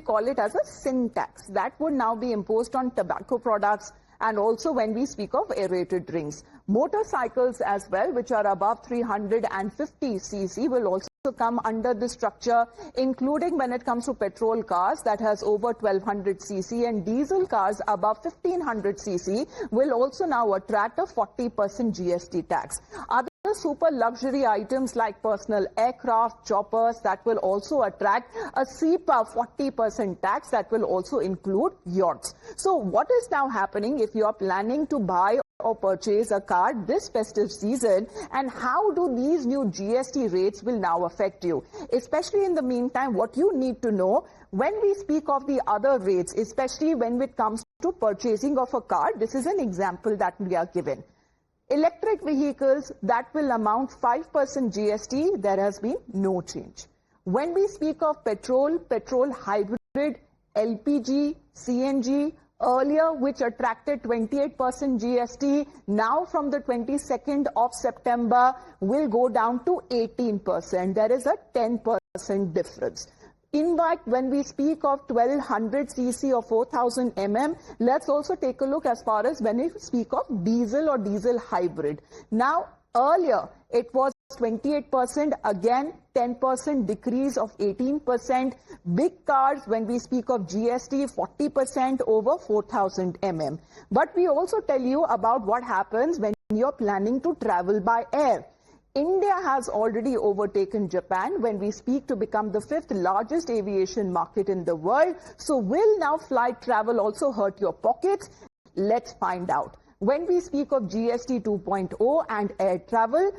call it as a sin tax. That would now be imposed on tobacco products, and also when we speak of aerated drinks. Motorcycles as well, which are above 350 cc, will also come under this structure, including when it comes to petrol cars that has over 1200 cc, and diesel cars above 1500 cc will also now attract a 40% GST tax. Other super luxury items like personal aircraft, choppers, that will also attract a SEPA 40% tax that will also include yachts. So what is now happening if you are planning to buy or purchase a car this festive season, and how do these new GST rates will now affect you? Especially in the meantime, what you need to know when we speak of the other rates, especially when it comes to purchasing of a car, this is an example that we are given. Electric vehicles, that will amount 5% GST, there has been no change. When we speak of petrol, petrol hybrid, LPG, CNG, earlier which attracted 28% GST, now from the 22nd of September will go down to 18%. There is a 10% difference. In fact, when we speak of 1200 cc or 4000 mm, let's also take a look as far as when we speak of diesel or diesel hybrid. Now, earlier it was 28%, again 10% decrease of 18%. Big cars, when we speak of GST, 40% over 4000 mm. But we also tell you about what happens when you're planning to travel by air. India has already overtaken Japan when we speak to become the 5th largest aviation market in the world. So will now flight travel also hurt your pockets? Let's find out. When we speak of GST 2.0 and air travel,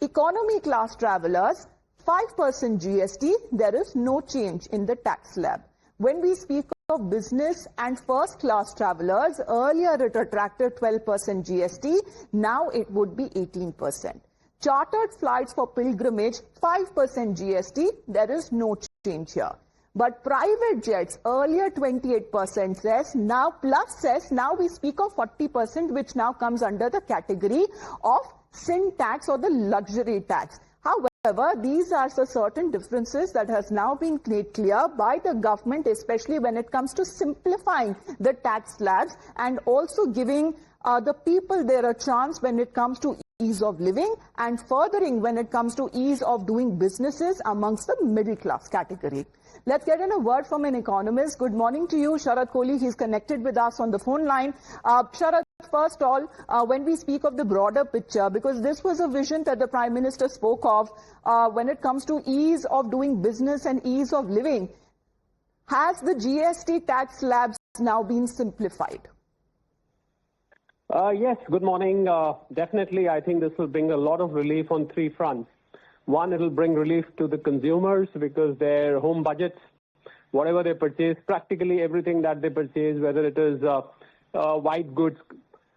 economy class travelers, 5% GST, there is no change in the tax slab. When we speak of business and first class travelers, earlier it attracted 12% GST, now it would be 18%. Chartered flights for pilgrimage, 5% GST, there is no change here. But private jets, earlier 28% cess, now plus cess, now we speak of 40%, which now comes under the category of sin tax or the luxury tax. However, these are the certain differences that has now been made clear by the government, especially when it comes to simplifying the tax slabs and also giving the people there a chance when it comes to ease of living and furthering when it comes to ease of doing businesses amongst the middle class category. Let's get in a word from an economist. Good morning to you, Sharad Kohli. He's connected with us on the phone line. Sharad, first of all, when we speak of the broader picture, because this was a vision that the Prime Minister spoke of when it comes to ease of doing business and ease of living, has the GST tax slabs now been simplified? Yes, good morning. Definitely, I think this will bring a lot of relief on three fronts. One, it will bring relief to the consumers because their home budgets, whatever they purchase, practically everything that they purchase, whether it is white goods,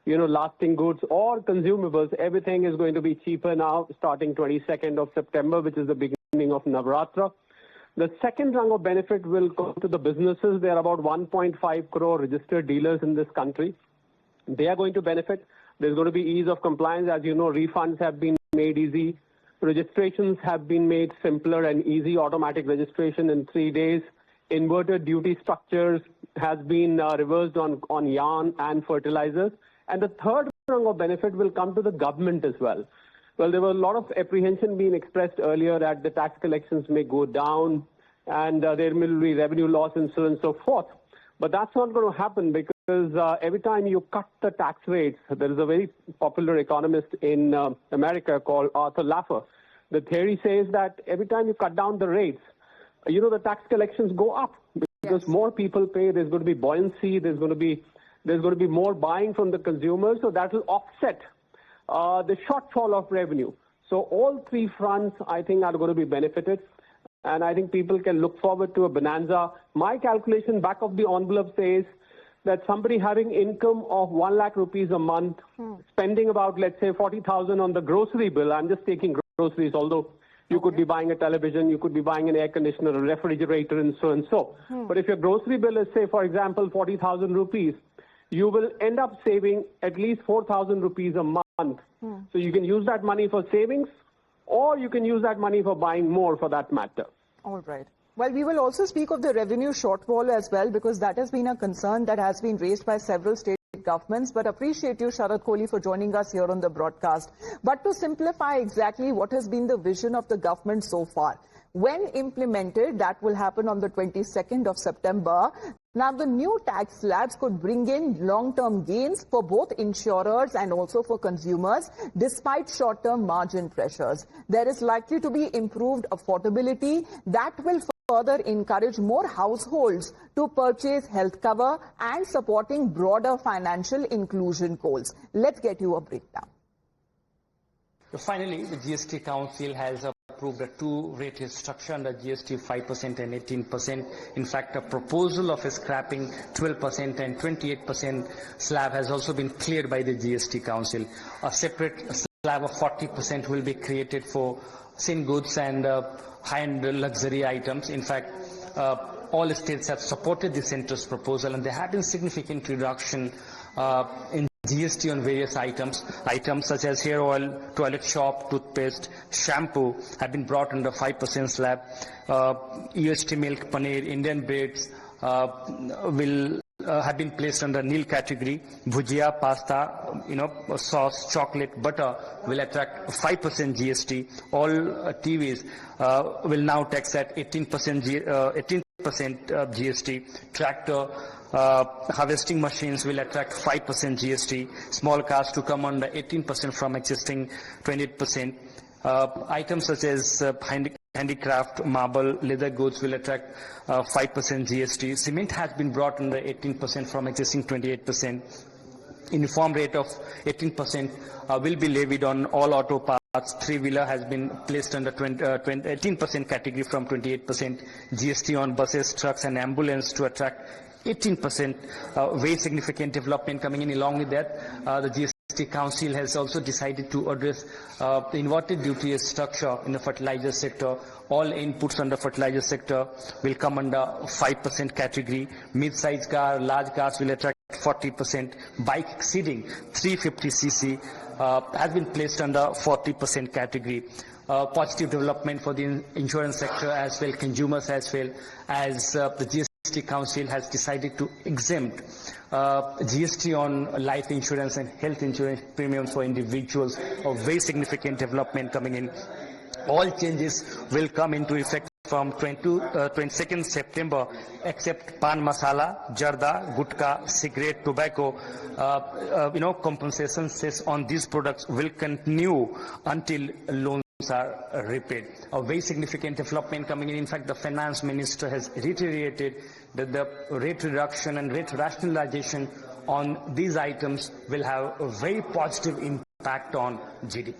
lasting goods or consumables, everything is going to be cheaper now starting 22nd of September, which is the beginning of Navratra. The second rung of benefit will go to the businesses. There are about 1.5 crore registered dealers in this country. They are going to benefit. There's going to be ease of compliance. As you know, refunds have been made easy. Registrations have been made simpler and easy. Automatic registration in 3 days. Inverted duty structures has been reversed on yarn and fertilizers. And the third rung of benefit will come to the government as well. Well, there was a lot of apprehension being expressed earlier that the tax collections may go down and there will be revenue loss and so on and so forth. But that's not going to happen because every time you cut the tax rates, there is a very popular economist in America called Arthur Laffer. The theory says that every time you cut down the rates, the tax collections go up because yes, more people pay. There's going to be buoyancy. There's going to be more buying from the consumers. So that will offset the shortfall of revenue. So all three fronts, I think, are going to be benefited. And I think people can look forward to a bonanza. My calculation back of the envelope says that somebody having income of 1 lakh rupees a month, spending about, let's say, 40,000 on the grocery bill. I'm just taking groceries, although you could be buying a television, you could be buying an air conditioner, a refrigerator, and so and so. But if your grocery bill is, say, for example, 40,000 rupees, you will end up saving at least 4,000 rupees a month. So you can use that money for savings, or you can use that money for buying more for that matter. All right. Well, we will also speak of the revenue shortfall as well, because that has been a concern that has been raised by several state governments. But appreciate you, Sharad Kohli, for joining us here on the broadcast. But to simplify exactly what has been the vision of the government so far, when implemented, that will happen on the 22nd of September. Now, the new tax slabs could bring in long-term gains for both insurers and also for consumers, despite short-term margin pressures. There is likely to be improved affordability that will further encourage more households to purchase health cover and supporting broader financial inclusion goals. Let's get you a breakdown. Finally, the GST Council has approved a two-rated structure under GST 5% and 18%. In fact, a proposal of scrapping 12% and 28% slab has also been cleared by the GST Council. A separate slab of 40% will be created for thin goods and high-end luxury items. In fact, all states have supported the centre's proposal, and there have been significant reduction in GST on various items such as hair oil, toilet soap, toothpaste, shampoo have been brought under 5% slab. UST milk, paneer, Indian breads will have been placed under nil category. Bhujia, pasta, sauce, chocolate, butter will attract 5% GST. All TVs will now tax at 18% GST. Tractor, harvesting machines will attract 5% GST. Small cars to come under 18% from existing 28%. Items such as handicraft, marble, leather goods will attract 5% GST. Cement has been brought under 18% from existing 28%. Uniform rate of 18% will be levied on all auto parts. Three-wheeler has been placed under 18% category from 28%. GST on buses, trucks and ambulance to attract 18%. Very significant development coming in. Along with that, the GST Council has also decided to address the inverted duty structure in the fertilizer sector. All inputs under fertilizer sector will come under 5% category. Mid-size car, large cars will attract 40%. Bike exceeding 350cc has been placed under 40% category. Positive development for the insurance sector as well, consumers as well, as the GST Council has decided to exempt GST on life insurance and health insurance premiums for individuals. A very significant development coming in. All changes will come into effect from 22nd September, except paan, masala, jarda, gutka, cigarette, tobacco. Compensation cess on these products will continue until loans are repaid. A very significant development coming in. In fact, the finance minister has reiterated that the rate reduction and rate rationalization on these items will have a very positive impact on GDP.